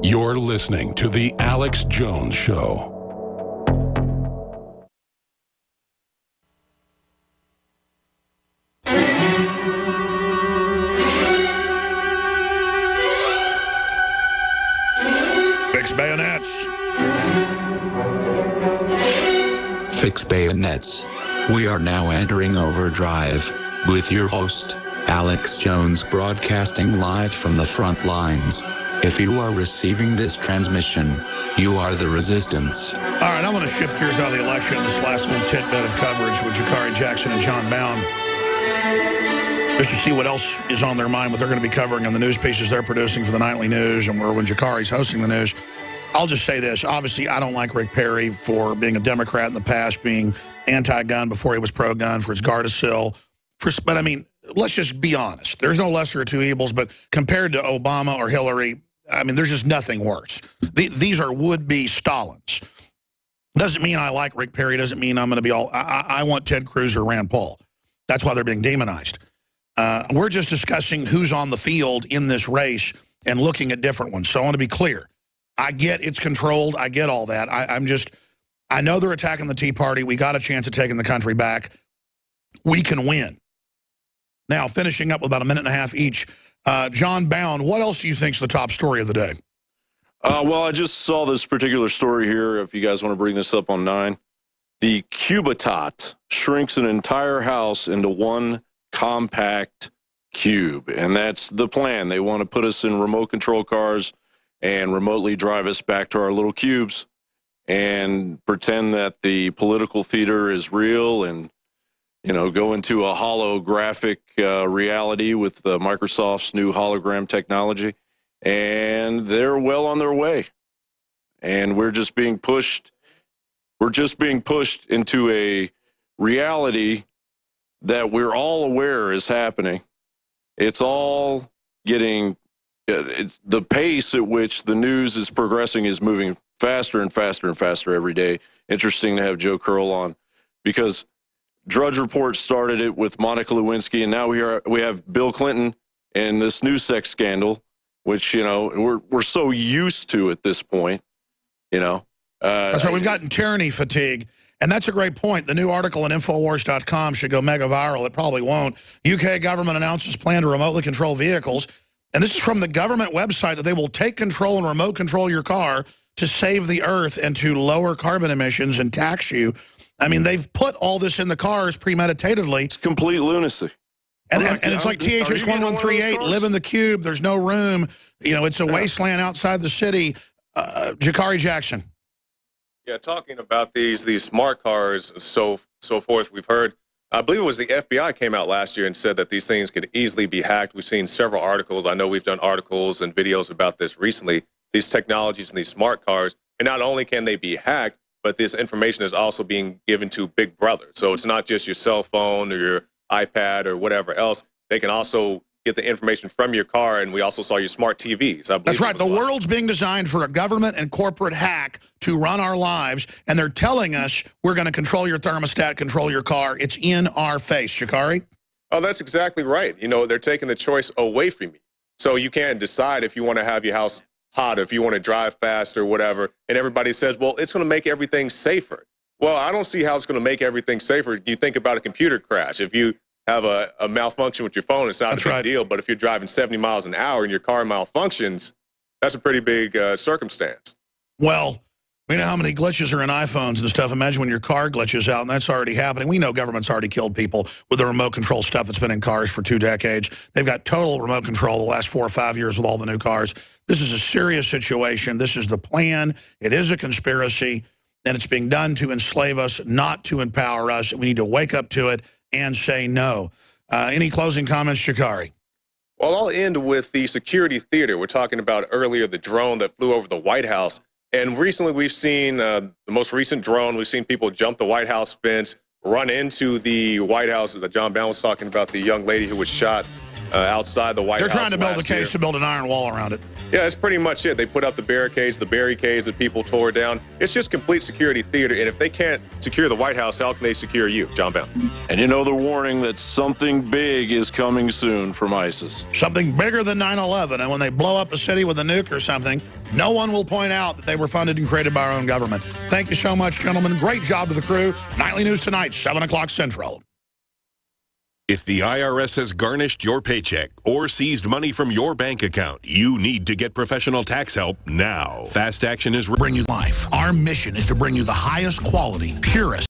You're listening to The Alex Jones Show. Fix bayonets. Fix bayonets. We are now entering overdrive with your host, Alex Jones, broadcasting live from the front lines. If you are receiving this transmission, you are the resistance. All right, I want to shift gears out of the election. This last little tidbit of coverage with Jakari Jackson and John Bound, just to see what else is on their mind, what they're going to be covering on the news pieces they're producing for the nightly news, and when Jakari's hosting the news. I'll just say this. Obviously, I don't like Rick Perry for being a Democrat in the past, being anti-gun before he was pro-gun, for his Gardasil. But, I mean, let's just be honest. There's no lesser of two evils, but compared to Obama or Hillary, I mean, there's just nothing worse. These are would-be Stalins. Doesn't mean I like Rick Perry. Doesn't mean I'm going to be all... I want Ted Cruz or Rand Paul. That's why they're being demonized. We're just discussing who's on the field in this race and looking at different ones. So I want to be clear. I get it's controlled. I get all that. I know they're attacking the Tea Party. We got a chance of taking the country back. We can win. Now, finishing up with about a minute and a half each, John Bound, what else do you think is the top story of the day? Well, I just saw this particular story here, if you guys want to bring this up on 9. The Cubitot shrinks an entire house into one compact cube, and that's the plan. They want to put us in remote control cars and remotely drive us back to our little cubes and pretend that the political theater is real and, you know, go into a holographic reality with Microsoft's new hologram technology. And they're well on their way. And we're just being pushed. We're just being pushed into a reality that we're all aware is happening. It's all getting... It's the pace at which the news is progressing is moving faster and faster and faster every day. Interesting to have Joe Curl on, because Drudge Report started it with Monica Lewinsky, and now we have Bill Clinton and this new sex scandal, which, you know, we're so used to at this point, you know. That's right. We've gotten tyranny fatigue. And that's a great point. The new article on Infowars.com should go mega viral. It probably won't. UK government announces plan to remotely control vehicles. And this is from the government website, that they will take control and remote control your car to save the earth and to lower carbon emissions and tax you. I mean, they've put all this in the cars premeditatedly. It's complete lunacy. And it's like THX 1138, live in the cube. There's no room. You know, it's a wasteland outside the city. Jakari Jackson. Yeah, talking about these smart cars, so forth, we've heard, I believe it was the FBI came out last year and said that these things could easily be hacked. We've seen several articles. I know we've done articles and videos about this recently, these technologies and these smart cars. And not only can they be hacked, but this information is also being given to Big Brother. So it's not just your cell phone or your iPad or whatever else. They can also get the information from your car, and we also saw your smart TVs. That's right. The world's being designed for a government and corporate hack to run our lives, and they're telling us we're going to control your thermostat, control your car. It's in our face. Jakari? Oh, that's exactly right. You know, they're taking the choice away from you. So you can't decide if you want to have your house hot, or if you want to drive fast or whatever, and everybody says, well, it's going to make everything safer. Well, I don't see how it's going to make everything safer. You think about a computer crash. If you have a malfunction with your phone, it's not a big deal. But if you're driving 70 miles an hour and your car malfunctions, that's a pretty big circumstance. Well, we know how many glitches are in iPhones and stuff. Imagine when your car glitches out, and that's already happening. We know government's already killed people with the remote control stuff that's been in cars for 2 decades. They've got total remote control the last 4 or 5 years with all the new cars. This is a serious situation. This is the plan. It is a conspiracy, and it's being done to enslave us, not to empower us. We need to wake up to it and say no. Any closing comments, Jakari? Well, I'll end with the security theater. We're talking about earlier the drone that flew over the White House. And recently we've seen the most recent drone. We've seen people jump the White House fence, run into the White House. John Bound was talking about the young lady who was shot outside the White They're House. trying to build a last case year. to build an iron wall around it. Yeah, that's pretty much it. They put up the barricades that people tore down. It's just complete security theater. And if they can't secure the White House, how can they secure you, John Bell? And you know they're warning that something big is coming soon from ISIS. Something bigger than 9/11. And when they blow up a city with a nuke or something, no one will point out that they were funded and created by our own government. Thank you so much, gentlemen. Great job to the crew. Nightly News tonight, 7 o'clock Central. If the IRS has garnished your paycheck or seized money from your bank account, you need to get professional tax help now. Fast Action is Bring you life. Our mission is to bring you the highest quality, purest